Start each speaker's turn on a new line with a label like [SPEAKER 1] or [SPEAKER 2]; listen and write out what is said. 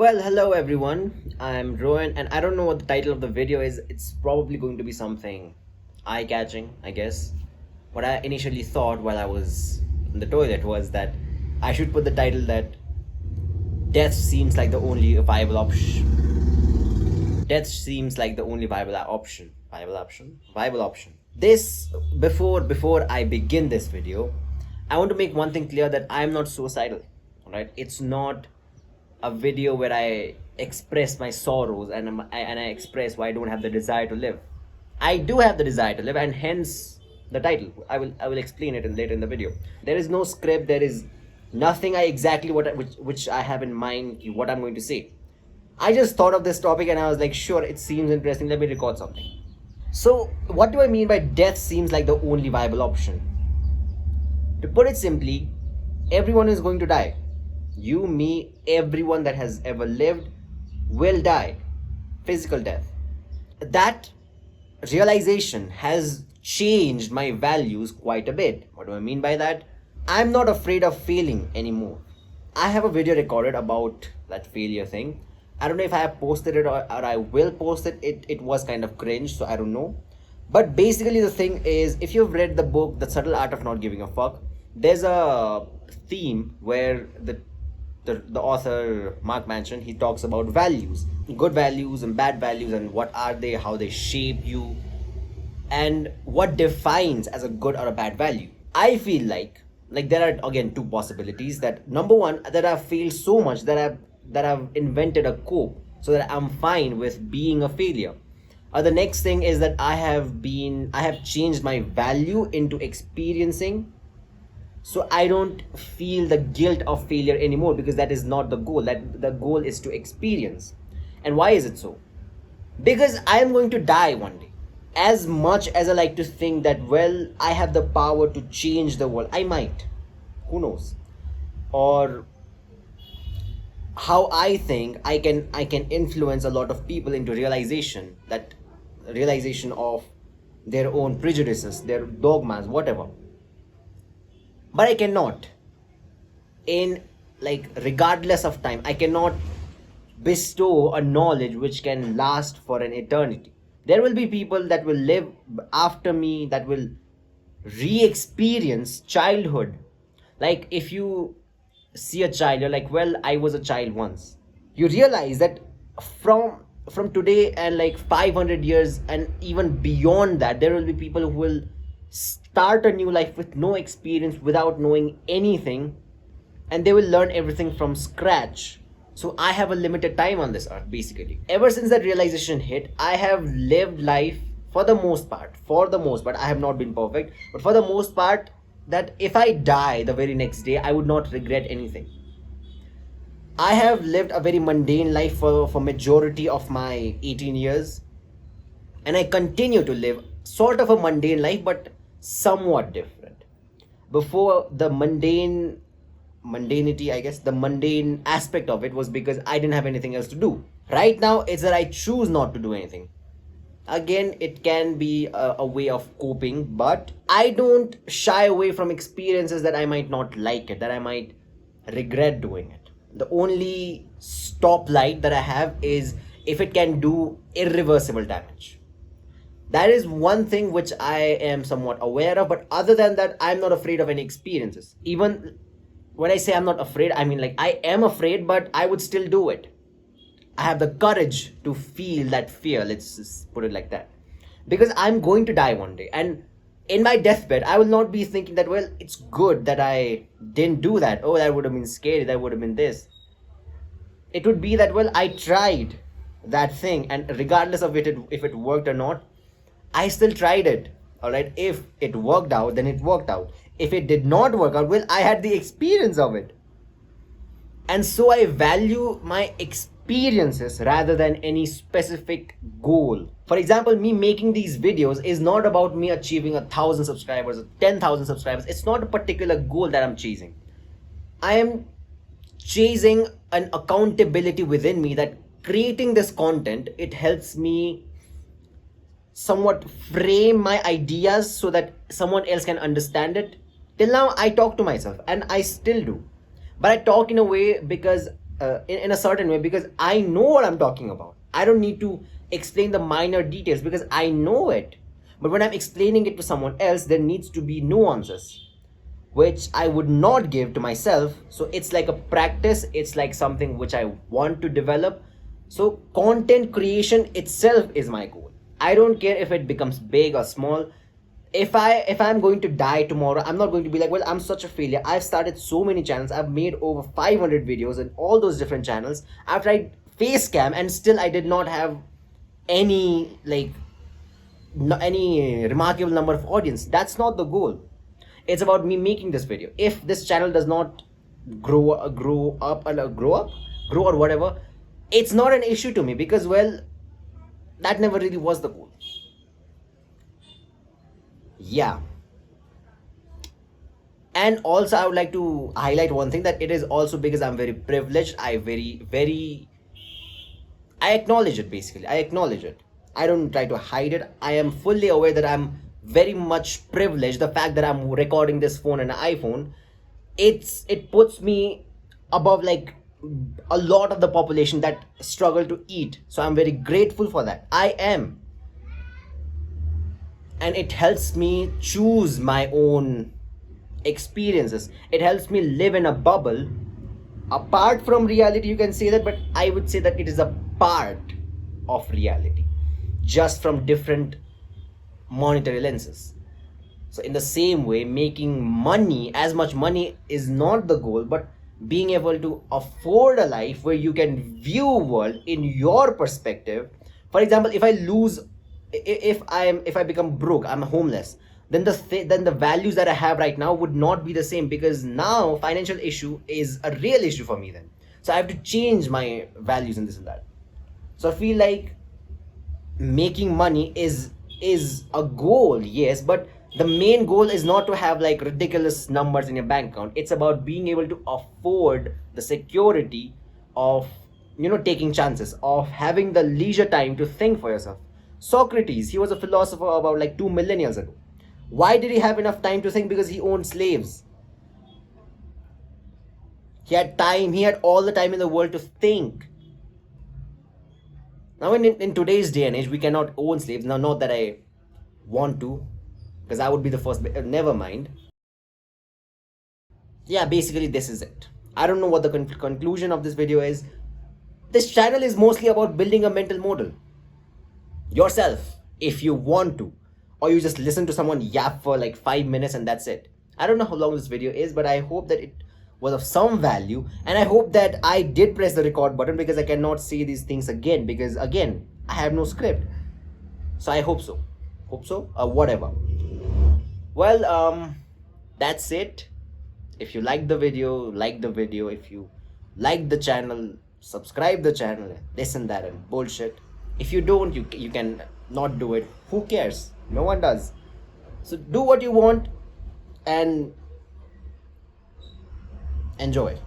[SPEAKER 1] Well, hello everyone. I'm Rowan, and I don't know what the title of the video is. It's probably going to be something eye catching, I guess. What I initially thought while I was in the toilet was that I should put the title that death seems like the only viable option. Death seems like the only viable option. Viable option? Viable option. This before I begin this video, I want to make one thing clear that I am not suicidal. Alright? It's not a video where I express my sorrows and I express why I don't have the desire to live. I do have the desire to live, and hence the title. I will explain it later in the video. There is no script. There is nothing I exactly which I have in mind what I'm going to say. I just thought of this topic and I was like, sure, it seems interesting. Let me record something. So, what do I mean by death seems like the only viable option? To put it simply, everyone is going to die. You, me, everyone that has ever lived will die. Physical death. That realization has changed my values quite a bit. What do I mean by that? I'm not afraid of failing anymore. I have a video recorded about that failure thing. I don't know if I have posted it or I will post it. It was kind of cringe, so I don't know. But basically, the thing is, if you've read the book, The Subtle Art of Not Giving a Fuck, there's a theme where the author Mark Manson, he talks about values, good values and bad values, and what are they, how they shape you, and what defines as a good or a bad value. I feel like there are again two possibilities. That number one, that I've failed so much that I've invented a cope so that I'm fine with being a failure. Or the next thing is that I have changed my value into experiencing, so I don't feel the guilt of failure anymore, because that is not the goal. That the goal is to experience. And why is it so? Because I am going to die one day. As much as I like to think that, well, I have the power to change the world, I might, who knows, or how I think I can influence a lot of people into realization of their own prejudices, their dogmas, whatever. But I cannot, in regardless of time, I cannot bestow a knowledge which can last for an eternity. There will be people that will live after me that will re-experience childhood. Like, if you see a child, you're like, well, I was a child once. You realize that from today and like 500 years and even beyond that, there will be people who will start a new life with no experience, without knowing anything, and they will learn everything from scratch. So I have a limited time on this earth. Basically, ever since that realization hit, I have lived life for the most part. I have not been perfect, but for the most part, that if I die the very next day, I would not regret anything. I have lived a very mundane life for majority of my 18 years, and I continue to live sort of a mundane life, but somewhat different. Before, the mundanity, I guess, the mundane aspect of it was because I didn't have anything else to do. Right now, it's that I choose not to do anything. Again, it can be a way of coping, but I don't shy away from experiences that I might not like it, that I might regret doing it. The only stoplight that I have is if it can do irreversible damage. That is one thing which I am somewhat aware of, but other than that, I'm not afraid of any experiences. Even when I say I'm not afraid, I mean, like, I am afraid, but I would still do it. I have the courage to feel that fear, let's just put it like that. Because I'm going to die one day, and in my deathbed, I will not be thinking that, well, it's good that I didn't do that. Oh, that would have been scary, that would have been this. It would be that, well, I tried that thing, and regardless of it, if it worked or not, I still tried it. Alright, if it worked out, then it worked out. If it did not work out, well, I had the experience of it. And so I value my experiences rather than any specific goal. For example, me making these videos is not about me achieving 1,000 subscribers or 10,000 subscribers. It's not a particular goal that I'm chasing. I am chasing an accountability within me that creating this content, it helps me somewhat frame my ideas so that someone else can understand it. Till now, I talk to myself, and I still do. But I talk in a way because in a certain way because I know what I'm talking about. I don't need to explain the minor details because I know it. But when I'm explaining it to someone else, there needs to be nuances which I would not give to myself. So it's like a practice, it's like something which I want to develop. So content creation itself is my goal. I don't care if it becomes big or small. If I'm going to die tomorrow, I'm not going to be like, well, I'm such a failure. I've started so many channels. I've made over 500 videos in all those different channels. I've tried face cam and still I did not have any like any remarkable number of audience. That's not the goal. It's about me making this video. If this channel does not grow or whatever, it's not an issue to me because, well, that never really was the goal. Yeah. And also I would like to highlight one thing, that it is also because I'm very privileged. I acknowledge it. Basically, I acknowledge it. I don't try to hide it. I am fully aware that I'm very much privileged. The fact that I'm recording this phone and an iPhone, it puts me above like a lot of the population that struggle to eat. So I'm very grateful for that. I am. And it helps me choose my own experiences. It helps me live in a bubble apart from reality, you can say that, but I would say that it is a part of reality, just from different monetary lenses. So in the same way, making money, as much money is not the goal, but being able to afford a life where you can view world in your perspective. For example, if I lose, if I become broke, I'm homeless, then the values that I have right now would not be the same, because now financial issue is a real issue for me then. So I have to change my values in this and that. So I feel like making money is a goal, yes, but the main goal is not to have like ridiculous numbers in your bank account. It's about being able to afford the security of, taking chances, of having the leisure time to think for yourself. Socrates, he was a philosopher about like 2 million years ago. Why did he have enough time to think? Because he owned slaves. He had time, he had all the time in the world to think. Now in today's day and age, we cannot own slaves. Now, not that I want to, because I would be the first, never mind. Yeah, basically this is it. I don't know what the conclusion of this video is. This channel is mostly about building a mental model yourself, if you want to, or you just listen to someone yap for like 5 minutes and that's it. I don't know how long this video is, but I hope that it was of some value, and I hope that I did press the record button, because I cannot say these things again, because again, I have no script. So I hope so, whatever. Well, that's it. If you like the video, like the video. If you like the channel, subscribe the channel, this and that and bullshit. If you don't, you can not do it. Who cares? No one does. So do what you want and enjoy.